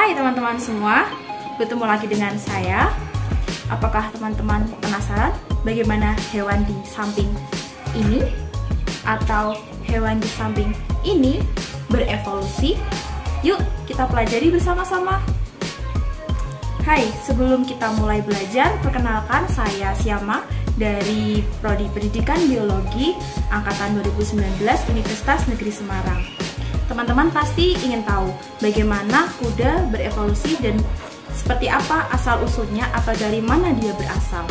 Hai teman-teman semua, bertemu lagi dengan saya. Apakah teman-teman penasaran bagaimana hewan di samping ini atau hewan di samping ini berevolusi? Yuk kita pelajari bersama-sama. Hai, sebelum kita mulai belajar, perkenalkan saya Syama dari Prodi Pendidikan Biologi Angkatan 2019 Universitas Negeri Semarang. Teman-teman pasti ingin tahu bagaimana kuda berevolusi dan seperti apa asal-usulnya atau dari mana dia berasal.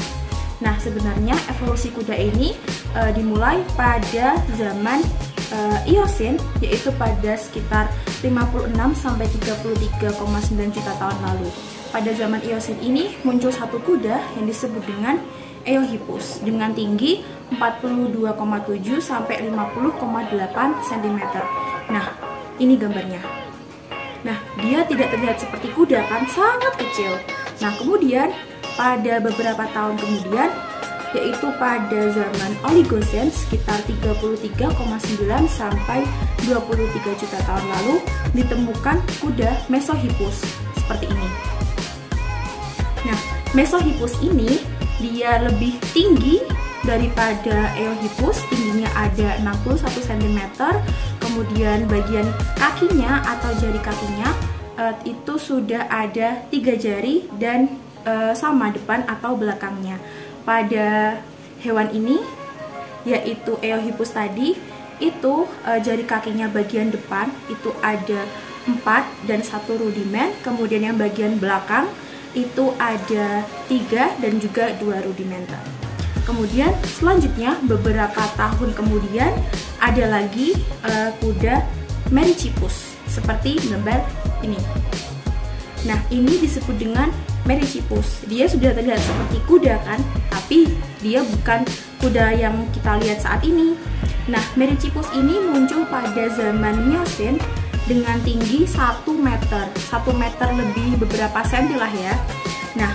Nah, sebenarnya evolusi kuda ini dimulai pada zaman Eosin, yaitu pada sekitar 56 sampai 33,9 juta tahun lalu. Pada zaman Eosin ini muncul satu kuda yang disebut dengan Eohippus dengan tinggi 42,7 sampai 50,8 cm. Nah, ini gambarnya. Nah, dia tidak terlihat seperti kuda kan, sangat kecil. Nah, kemudian pada beberapa tahun kemudian, yaitu pada zaman Oligocene sekitar 33,9 sampai 23 juta tahun lalu, ditemukan kuda Mesohippus seperti ini. Nah, Mesohippus ini dia lebih tinggi daripada Eohippus, tingginya ada 61 cm. Kemudian bagian kakinya atau jari kakinya itu sudah ada 3 jari dan sama depan atau belakangnya. Pada hewan ini, yaitu Eohippus tadi, itu jari kakinya bagian depan itu ada 4 dan 1 rudimen. Kemudian yang bagian belakang itu ada 3 dan juga 2 rudimenter. Kemudian selanjutnya beberapa tahun kemudian ada lagi kuda Merychippus seperti gambar ini. Nah, ini disebut dengan Merychippus. Dia sudah terlihat seperti kuda kan, tapi dia bukan kuda yang kita lihat saat ini. Nah, Merychippus ini muncul pada zaman Miocene dengan tinggi 1 meter, 1 meter lebih beberapa senti lah ya. Nah,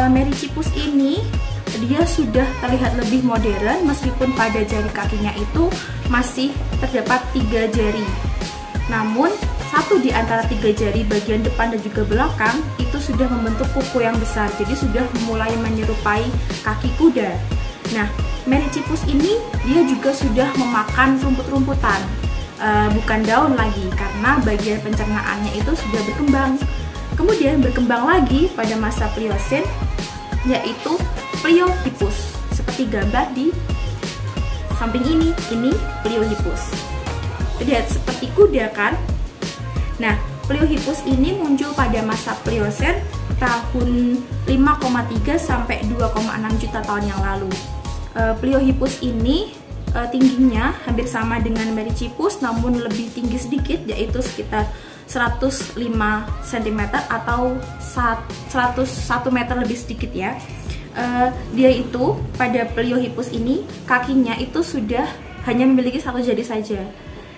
Merychippus ini dia sudah terlihat lebih modern meskipun pada jari kakinya itu masih terdapat 3 jari. Namun, satu di antara 3 jari bagian depan dan juga belakang itu sudah membentuk kuku yang besar, jadi sudah mulai menyerupai kaki kuda. Nah, Merychippus ini dia juga sudah memakan rumput-rumputan, bukan daun lagi, karena bagian pencernaannya itu sudah berkembang. Kemudian berkembang lagi pada masa Pliocene, yaitu Pliohippus, seperti gambar di samping ini Pliohippus. Terlihat seperti kuda kan? Nah, Pliohippus ini muncul pada masa Pliocene tahun 5,3 sampai 2,6 juta tahun yang lalu. Pliohippus ini tingginya hampir sama dengan Merychippus, namun lebih tinggi sedikit, yaitu sekitar 105 cm atau 101 meter lebih sedikit ya. Dia itu pada Pliohippus ini kakinya itu sudah hanya memiliki 1 jari saja.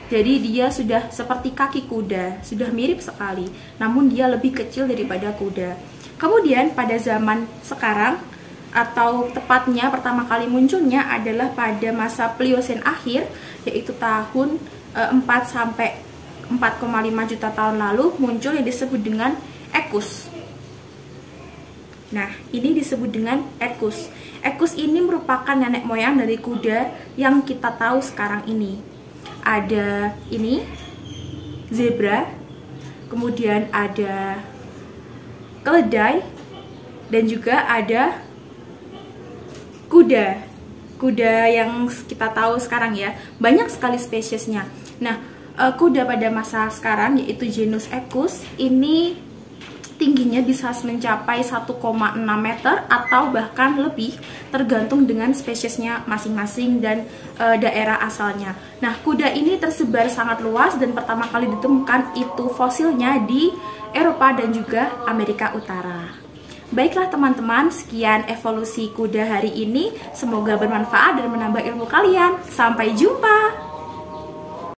Jadi dia sudah seperti kaki kuda, sudah mirip sekali, namun dia lebih kecil daripada kuda. Kemudian pada zaman sekarang, atau tepatnya pertama kali munculnya adalah pada masa Pliocene akhir, yaitu tahun 4 sampai 4,5 juta tahun lalu muncul yang disebut dengan Equus. Nah, ini disebut dengan Equus. Equus ini merupakan nenek moyang dari kuda yang kita tahu sekarang ini. Ada ini zebra, kemudian ada keledai, dan juga ada kuda yang kita tahu sekarang ya. Banyak sekali spesiesnya. Nah, kuda pada masa sekarang yaitu genus Equus ini tingginya bisa mencapai 1,6 meter atau bahkan lebih, tergantung dengan spesiesnya masing-masing dan daerah asalnya. Nah, kuda ini tersebar sangat luas dan pertama kali ditemukan itu fosilnya di Eropa dan juga Amerika Utara. Baiklah teman-teman, sekian evolusi kuda hari ini. Semoga bermanfaat dan menambah ilmu kalian. Sampai jumpa!